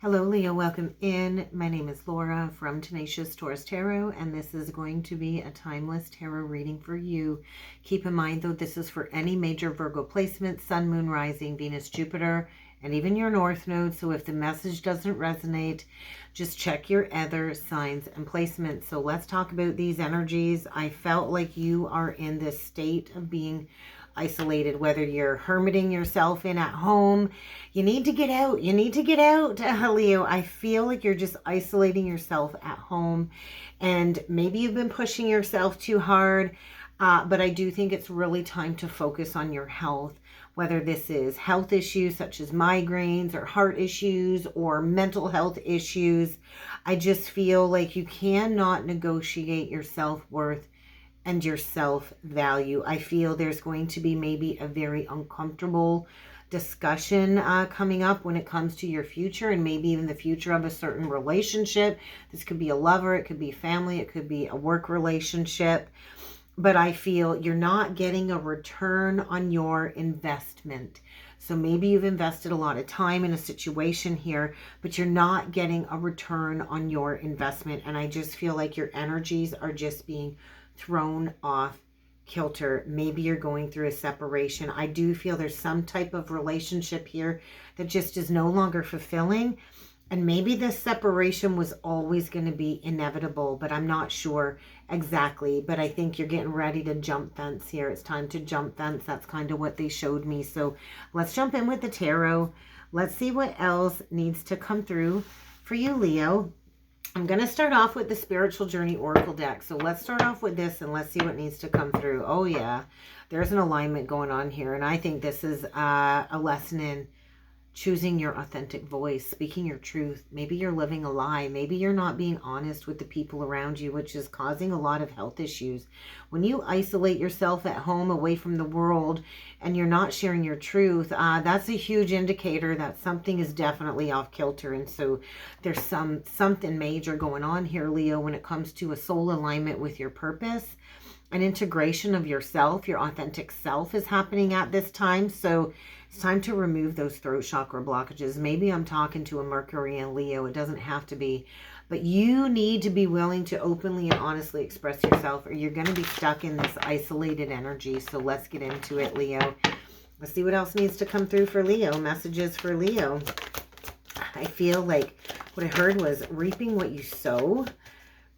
Hello, Leo. Welcome in. My name is Laura from Tenacious Taurus Tarot, and this is going to be a timeless tarot reading for you. Keep in mind, though, this is for any major Virgo placement, Sun, Moon, Rising, Venus, Jupiter, and even your North Node. So if the message doesn't resonate, just check your other signs and placements. So let's talk about these energies. I felt like you are in this state of being isolated, whether you're hermiting yourself in at home. You need to get out. You need to get out, Leo. I feel like you're just isolating yourself at home, and maybe you've been pushing yourself too hard, but I do think it's really time to focus on your health, whether this is health issues such as migraines or heart issues or mental health issues. I just feel like you cannot negotiate your self-worth and your self-value. I feel there's going to be maybe a very uncomfortable discussion coming up when it comes to your future, and maybe even the future of a certain relationship. This could be a lover, it could be family, it could be a work relationship. But I feel you're not getting a return on your investment. So maybe you've invested a lot of time in a situation here, but you're not getting a return on your investment. And I just feel like your energies are just being thrown off kilter. Maybe you're going through a separation. I do feel there's some type of relationship here that just is no longer fulfilling. And maybe this separation was always going to be inevitable, but I'm not sure exactly. But I think you're getting ready to jump fence here. It's time to jump fence. That's kind of what they showed me. So let's jump in with the tarot. Let's see what else needs to come through for you, Leo. I'm going to start off with the Spiritual Journey Oracle deck. So let's start off with this and let's see what needs to come through. Oh, yeah. There's an alignment going on here. And I think this is a lesson in choosing your authentic voice, speaking your truth. Maybe you're living a lie. Maybe you're not being honest with the people around you, which is causing a lot of health issues. When you isolate yourself at home away from the world and you're not sharing your truth, that's a huge indicator that something is definitely off kilter. And so there's something major going on here, Leo, when it comes to a soul alignment with your purpose. An integration of yourself, your authentic self is happening at this time. So it's time to remove those throat chakra blockages. Maybe I'm talking to a Mercury and Leo. It doesn't have to be. But you need to be willing to openly and honestly express yourself, or you're going to be stuck in this isolated energy. So let's get into it, Leo. Let's see what else needs to come through for Leo. Messages for Leo. I feel like what I heard was reaping what you sow.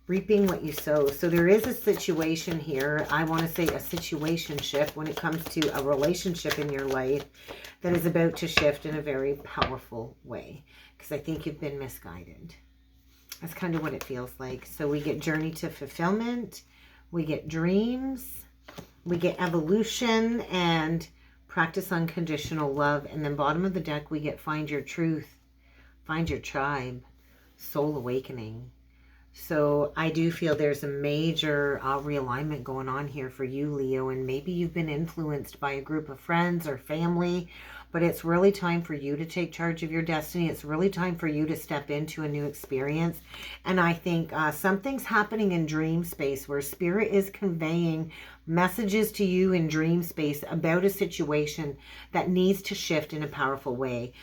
Reaping what you sow. So there is a situation here. I want to say a situationship when it comes to a relationship in your life that is about to shift in a very powerful way. Because I think you've been misguided. That's kind of what it feels like. So we get journey to fulfillment. We get dreams. We get evolution and practice unconditional love. And then bottom of the deck, we get find your truth. Find your tribe. Soul awakening. So I do feel there's a major realignment going on here for you, Leo, and maybe you've been influenced by a group of friends or family, but it's really time for you to take charge of your destiny. It's really time for you to step into a new experience. And I think something's happening in dream space where spirit is conveying messages to you in dream space about a situation that needs to shift in a powerful way.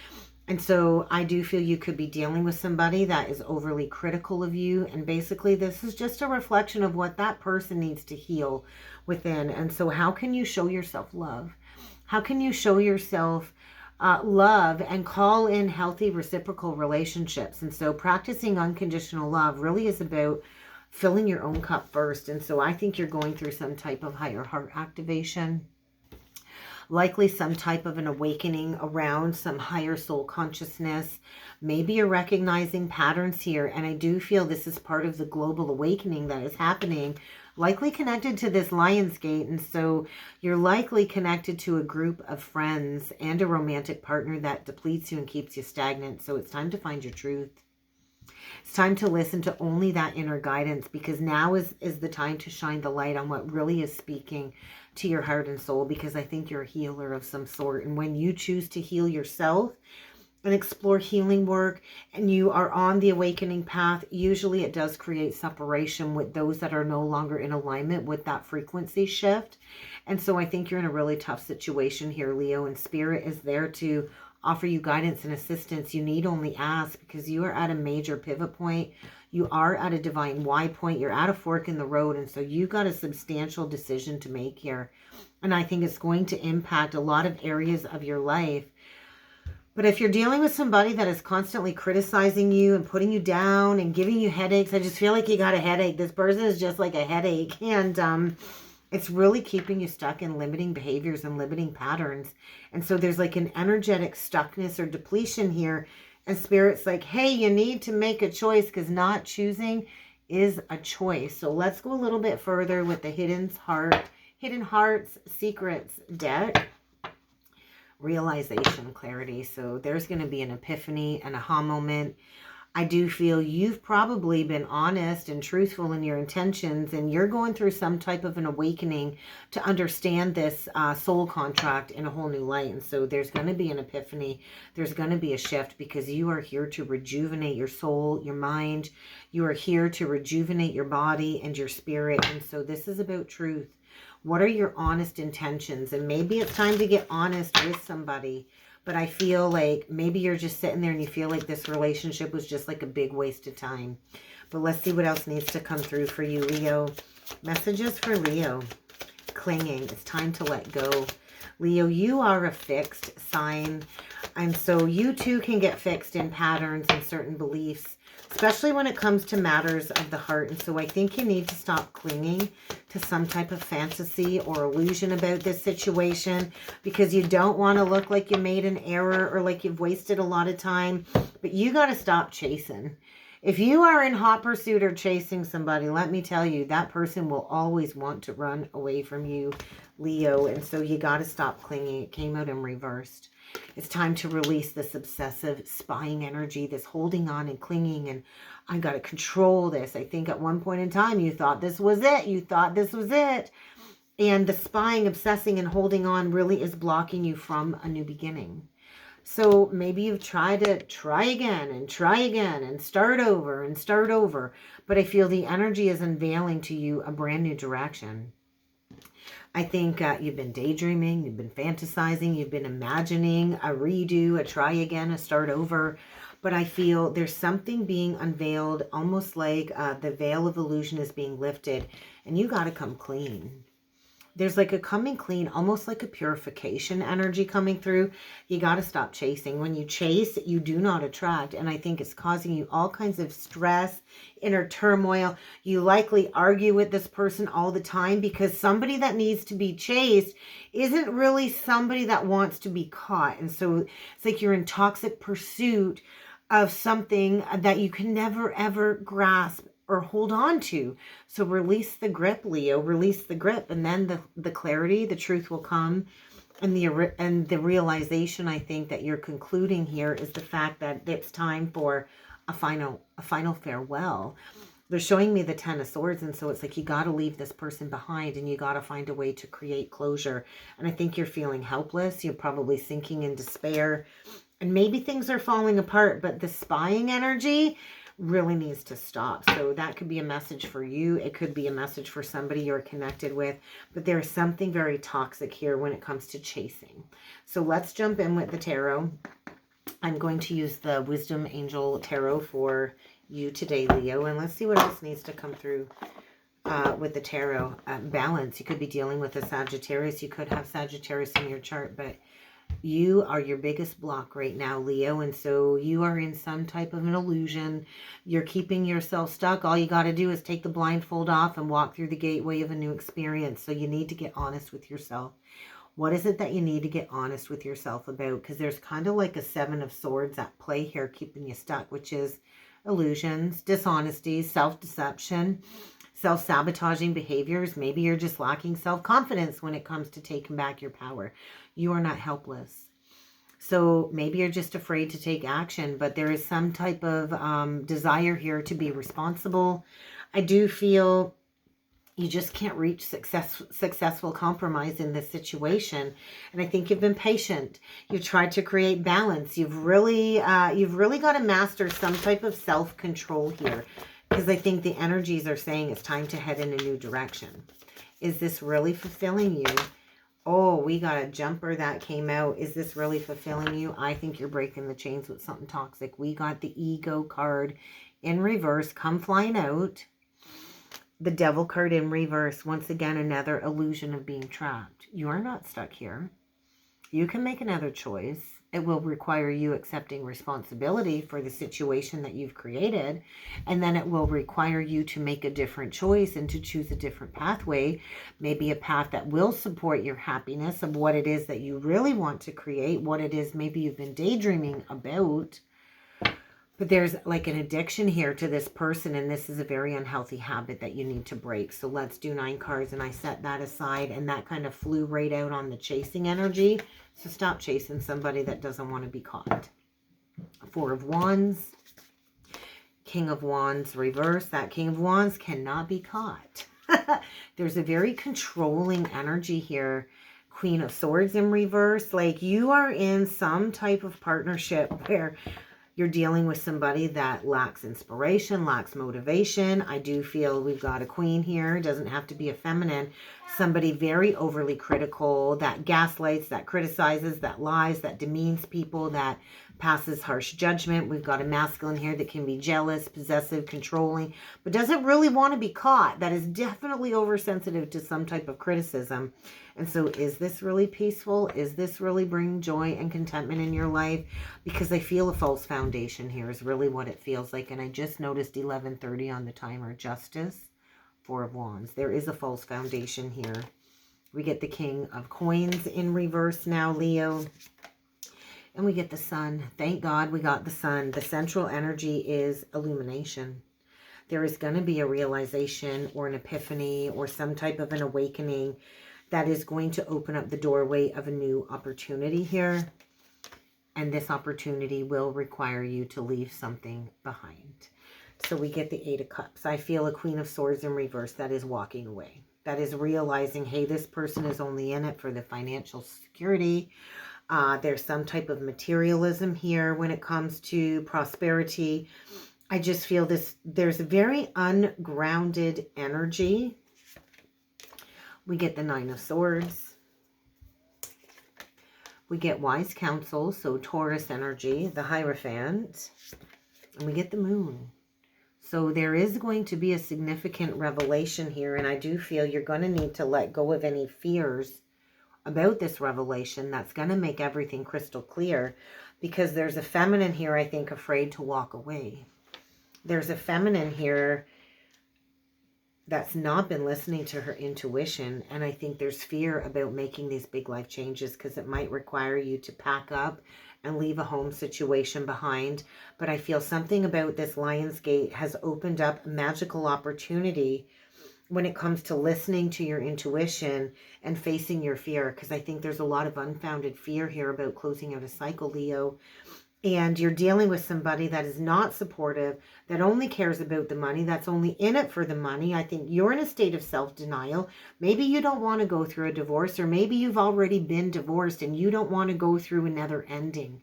And so I do feel you could be dealing with somebody that is overly critical of you. And basically this is just a reflection of what that person needs to heal within. And so how can you show yourself love? How can you show yourself love and call in healthy reciprocal relationships? And so practicing unconditional love really is about filling your own cup first. And so I think you're going through some type of higher heart activation. Likely some type of an awakening around some higher soul consciousness. Maybe you're recognizing patterns here. And I do feel this is part of the global awakening that is happening, likely connected to this Lion's Gate. And so you're likely connected to a group of friends and a romantic partner that depletes you and keeps you stagnant. So it's time to find your truth. It's time to listen to only that inner guidance, because now is the time to shine the light on what really is speaking to your heart and soul, because I think you're a healer of some sort. And when you choose to heal yourself and explore healing work and you are on the awakening path, usually it does create separation with those that are no longer in alignment with that frequency shift. And so I think you're in a really tough situation here, Leo, and spirit is there to offer you guidance and assistance, you need only ask, because you are at a major pivot point. You are at a divine Y point. You're at a fork in the road. And so you've got a substantial decision to make here. And I think it's going to impact a lot of areas of your life. But if you're dealing with somebody that is constantly criticizing you and putting you down and giving you headaches, I just feel like you got a headache. This person is just like a headache. And it's really keeping you stuck in limiting behaviors and limiting patterns. And so there's like an energetic stuckness or depletion here. And Spirit's like, hey, you need to make a choice, because not choosing is a choice. So let's go a little bit further with the Hidden Hearts Secrets deck. Realization, clarity. So there's going to be an epiphany, an aha moment. I do feel you've probably been honest and truthful in your intentions, and you're going through some type of an awakening to understand this soul contract in a whole new light. And so there's going to be an epiphany. There's going to be a shift, because you are here to rejuvenate your soul, your mind. You are here to rejuvenate your body and your spirit. And so this is about truth. What are your honest intentions? And maybe it's time to get honest with somebody. But I feel like maybe you're just sitting there and you feel like this relationship was just like a big waste of time. But let's see what else needs to come through for you, Leo. Messages for Leo. Clinging. It's time to let go. Leo, you are a fixed sign. And so you too can get fixed in patterns and certain beliefs, especially when it comes to matters of the heart. And so I think you need to stop clinging to some type of fantasy or illusion about this situation, because you don't want to look like you made an error or like you've wasted a lot of time. But you got to stop chasing. If you are in hot pursuit or chasing somebody, let me tell you, that person will always want to run away from you, Leo. And so you got to stop clinging. It came out in reversed. It's time to release this obsessive spying energy, this holding on and clinging, and I got to control this. I think at one point in time, you thought this was it. You thought this was it. And the spying, obsessing, and holding on really is blocking you from a new beginning. So maybe you've tried to try again and start over. But I feel the energy is unveiling to you a brand new direction. I think you've been daydreaming, you've been fantasizing, you've been imagining a redo, a try again, a start over. But I feel there's something being unveiled, almost like the veil of illusion is being lifted, and you got to come clean. There's like a coming clean, almost like a purification energy coming through. You got to stop chasing. When you chase, you do not attract. And I think it's causing you all kinds of stress, inner turmoil. You likely argue with this person all the time, because somebody that needs to be chased isn't really somebody that wants to be caught. And so it's like you're in toxic pursuit of something that you can never, ever grasp or hold on to. So release the grip, Leo, release the grip, and then the clarity, the truth will come. And the realization, I think, that you're concluding here is the fact that it's time for a final farewell. They're showing me the Ten of Swords, and so it's like you got to leave this person behind, and you got to find a way to create closure. And I think you're feeling helpless. You're probably sinking in despair, and maybe things are falling apart, but the spying energy really needs to stop. So that could be a message for you. It could be a message for somebody you're connected with, but there's something very toxic here when it comes to chasing. So let's jump in with the tarot. I'm going to use the Wisdom Angel Tarot for you today, Leo, and let's see what else needs to come through with the tarot. Balance. You could be dealing with a Sagittarius. You could have Sagittarius in your chart, but you are your biggest block right now, Leo. And so you are in some type of an illusion. You're keeping yourself stuck. All you got to do is take the blindfold off and walk through the gateway of a new experience. So you need to get honest with yourself. What is it that you need to get honest with yourself about? Because there's kind of like a Seven of Swords at play here, keeping you stuck, which is illusions, dishonesty, self-deception, self-sabotaging behaviors. Maybe you're just lacking self-confidence when it comes to taking back your power. You are not helpless. So maybe you're just afraid to take action, but there is some type of desire here to be responsible. I do feel you just can't reach successful compromise in this situation. And I think you've been patient. You've tried to create balance. You've really got to master some type of self-control here, because I think the energies are saying it's time to head in a new direction. Is this really fulfilling you? Oh, we got a jumper that came out. Is this really fulfilling you? I think you're breaking the chains with something toxic. We got the ego card in reverse, come flying out. The devil card in reverse. Once again, another illusion of being trapped. You are not stuck here. You can make another choice. It will require you accepting responsibility for the situation that you've created. And then it will require you to make a different choice and to choose a different pathway. Maybe a path that will support your happiness of what it is that you really want to create, what it is maybe you've been daydreaming about. But there's like an addiction here to this person, and this is a very unhealthy habit that you need to break. So let's do 9 cards, and I set that aside, and that kind of flew right out on the chasing energy. So stop chasing somebody that doesn't want to be caught. 4 of Wands, King of Wands reverse. That King of Wands cannot be caught. There's a very controlling energy here. Queen of Swords in reverse. Like you are in some type of partnership where you're dealing with somebody that lacks inspiration, lacks motivation. I do feel we've got a queen here. It doesn't have to be a feminine. Somebody very overly critical, that gaslights, that criticizes, that lies, that demeans people, that passes harsh judgment. We've got a masculine here that can be jealous, possessive, controlling, but doesn't really want to be caught. That is definitely oversensitive to some type of criticism. And so is this really peaceful? Is this really bringing joy and contentment in your life? Because I feel a false foundation here is really what it feels like. And I just noticed 11:30 on the timer. Justice, 4 of Wands. There is a false foundation here. We get the King of Coins in reverse now, Leo. And we get the Sun. Thank God we got the Sun. The central energy is illumination. There is going to be a realization or an epiphany or some type of an awakening that is going to open up the doorway of a new opportunity here. And this opportunity will require you to leave something behind. So we get the 8 of Cups. I feel a Queen of Swords in reverse. That is walking away. That is realizing, hey, this person is only in it for the financial security. There's some type of materialism here when it comes to prosperity. I just feel there's a very ungrounded energy. We get the 9 of Swords. We get wise counsel, so Taurus energy, the Hierophant. And we get the Moon. So there is going to be a significant revelation here, and I do feel you're going to need to let go of any fears about this revelation. That's going to make everything crystal clear, because there's a feminine here, I think, afraid to walk away. There's a feminine here that's not been listening to her intuition. And I think there's fear about making these big life changes because it might require you to pack up and leave a home situation behind. But I feel something about this Lion's Gate has opened up a magical opportunity when it comes to listening to your intuition and facing your fear. Because I think there's a lot of unfounded fear here about closing out a cycle, Leo. And you're dealing with somebody that is not supportive, that only cares about the money, that's only in it for the money. I think you're in a state of self-denial. Maybe you don't want to go through a divorce, or maybe you've already been divorced and you don't want to go through another ending.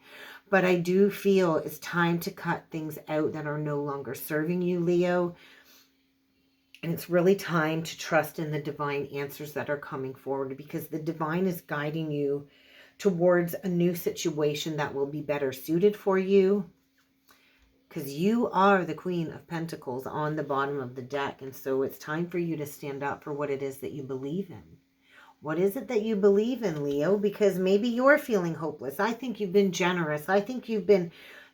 But I do feel it's time to cut things out that are no longer serving you, Leo. And it's really time to trust in the divine answers that are coming forward, because the divine is guiding you towards a new situation that will be better suited for you, because you are the Queen of Pentacles on the bottom of the deck. And so it's time for you to stand up for what it is that you believe in. What is it that you believe in, Leo? Because maybe you're feeling hopeless. I think you've been generous. I think you've been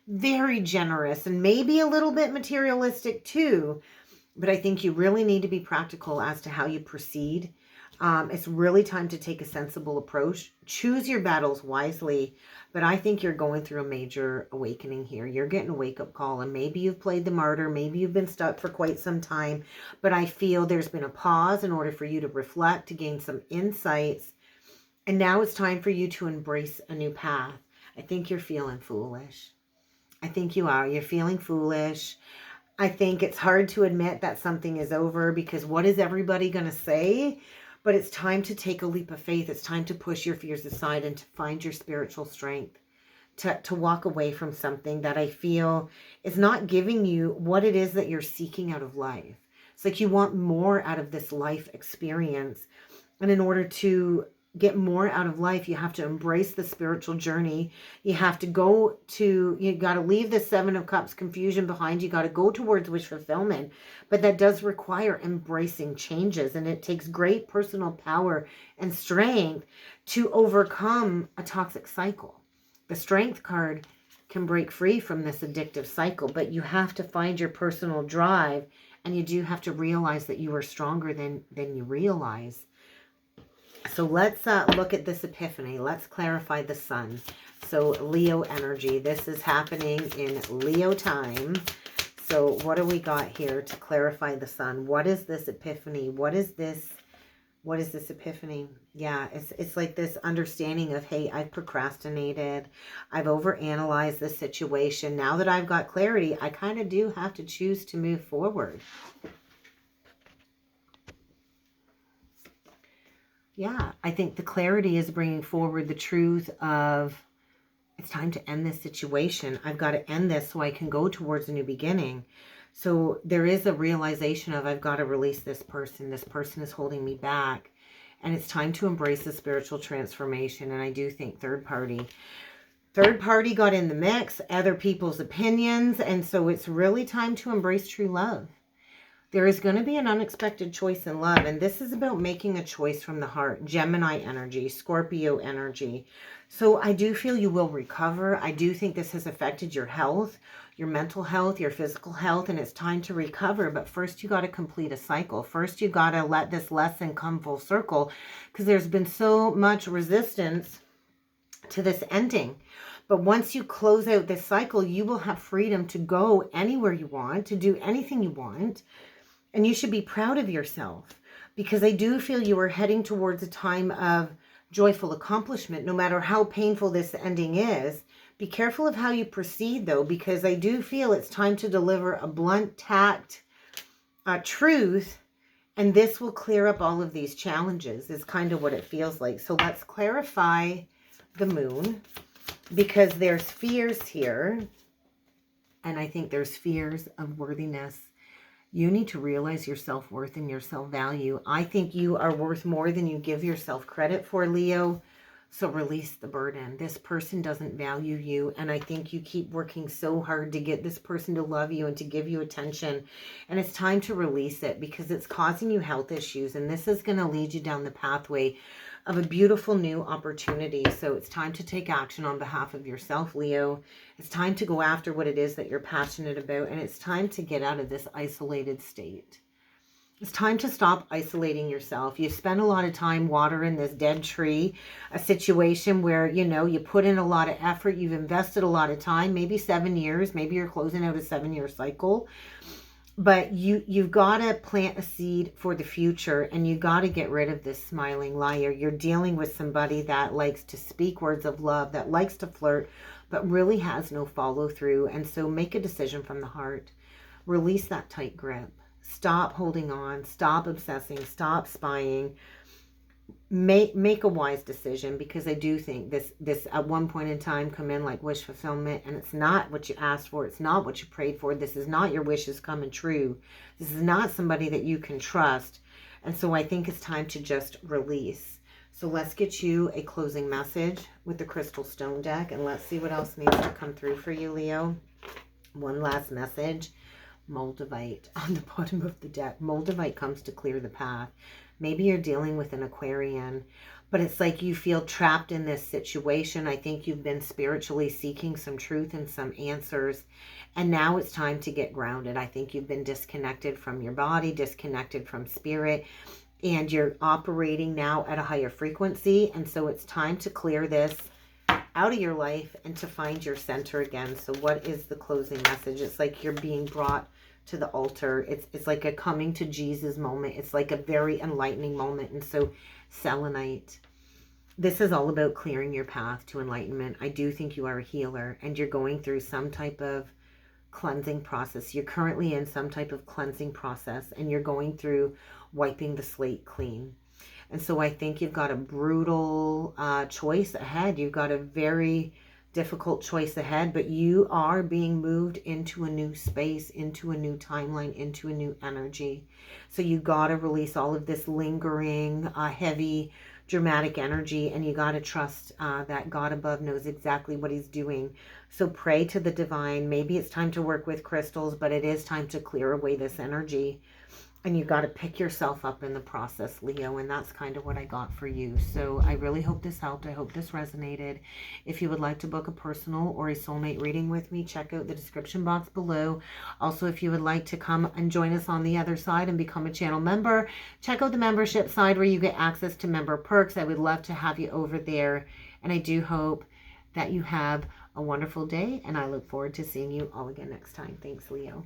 very generous and maybe a little bit materialistic too. But I think you really need to be practical as to how you proceed. It's really time to take a sensible approach. Choose your battles wisely. But I think you're going through a major awakening here. You're getting a wake-up call. And maybe you've played the martyr. Maybe you've been stuck for quite some time. But I feel there's been a pause in order for you to reflect, to gain some insights. And now it's time for you to embrace a new path. I think you're feeling foolish. I think you are. You're feeling foolish. I think it's hard to admit that something is over, because what is everybody going to say? But it's time to take a leap of faith. It's time to push your fears aside and to find your spiritual strength, to walk away from something that I feel is not giving you what it is that you're seeking out of life. It's like you want more out of this life experience. And in order to get more out of life, you have to embrace the spiritual journey. You have to you got to leave the Seven of Cups confusion behind. You got to go towards wish fulfillment. But that does require embracing changes. And it takes great personal power and strength to overcome a toxic cycle. The Strength card can break free from this addictive cycle, but you have to find your personal drive, and you do have to realize that you are stronger than you realize. So let's look at this epiphany. Let's clarify the sun. So Leo energy. This is happening in Leo time. So what do we got here to clarify the sun? What is this epiphany? What is this epiphany? Yeah, it's like this understanding of, hey, I've procrastinated. I've overanalyzed the situation. Now that I've got clarity, I kind of do have to choose to move forward. Yeah, I think the clarity is bringing forward the truth of, it's time to end this situation. I've got to end this so I can go towards a new beginning. So there is a realization of, I've got to release this person. This person is holding me back. And it's time to embrace the spiritual transformation. And I do think third party got in the mix, other people's opinions. And so it's really time to embrace true love. There is going to be an unexpected choice in love, and this is about making a choice from the heart. Gemini energy, Scorpio energy. So I do feel you will recover. I do think this has affected your health, your mental health, your physical health, and it's time to recover. But first you got to complete a cycle. First you got to let this lesson come full circle, because there's been so much resistance to this ending. But once you close out this cycle, you will have freedom to go anywhere you want, to do anything you want. And you should be proud of yourself, because I do feel you are heading towards a time of joyful accomplishment, no matter how painful this ending is. Be careful of how you proceed, though, because I do feel it's time to deliver a blunt, tact truth, and this will clear up all of these challenges, is kind of what it feels like. So let's clarify the moon, because there's fears here, and I think there's fears of worthiness. You need to realize your self-worth and your self-value. I think you are worth more than you give yourself credit for, Leo. So release the burden. This person doesn't value you. And I think you keep working so hard to get this person to love you and to give you attention. And it's time to release it, because it's causing you health issues. And this is going to lead you down the pathway of a beautiful new opportunity. So it's time to take action on behalf of yourself, Leo. It's time to go after what it is that you're passionate about. And it's time to get out of this isolated state. It's time to stop isolating yourself. You spend a lot of time watering this dead tree, a situation where, you know, you put in a lot of effort. You've invested a lot of time, maybe 7 years. Maybe you're closing out a 7-year cycle. But you've got to plant a seed for the future, and you got to get rid of this smiling liar. You're dealing with somebody that likes to speak words of love, that likes to flirt, but really has no follow through. And so make a decision from the heart. Release that tight grip. Stop holding on. Stop obsessing. Stop spying. Make a wise decision, because I do think this at one point in time come in like wish fulfillment, and it's not what you asked for. It's not what you prayed for. This is not your wishes coming true. This is not somebody that you can trust. And so I think it's time to just release. So let's get you a closing message with the Crystal Stone deck, and let's see what else needs to come through for you, Leo. One last message. Moldavite on the bottom of the deck. Moldavite comes to clear the path. Maybe you're dealing with an Aquarian, but it's like you feel trapped in this situation. I think you've been spiritually seeking some truth and some answers, and now it's time to get grounded. I think you've been disconnected from your body, disconnected from spirit, and you're operating now at a higher frequency. And so it's time to clear this out of your life and to find your center again. So what is the closing message? It's like you're being brought to the altar. It's like a coming to Jesus moment. It's like a very enlightening moment. And so selenite, this is all about clearing your path to enlightenment. I do think you are a healer, and you're going through some type of cleansing process. You're currently in some type of cleansing process, and you're going through wiping the slate clean. And so I think you've got a brutal choice ahead. You've got a very difficult choice ahead, but you are being moved into a new space, into a new timeline, into a new energy. So you got to release all of this lingering, heavy dramatic energy, and you got to trust that God above knows exactly what he's doing. So pray to the divine. Maybe it's time to work with crystals, but it is time to clear away this energy. And you got to pick yourself up in the process, Leo, and that's kind of what I got for you. So I really hope this helped. I hope this resonated. If you would like to book a personal or a soulmate reading with me, check out the description box below. Also, if you would like to come and join us on the other side and become a channel member, check out the membership side where you get access to member perks. I would love to have you over there. And I do hope that you have a wonderful day, and I look forward to seeing you all again next time. Thanks, Leo.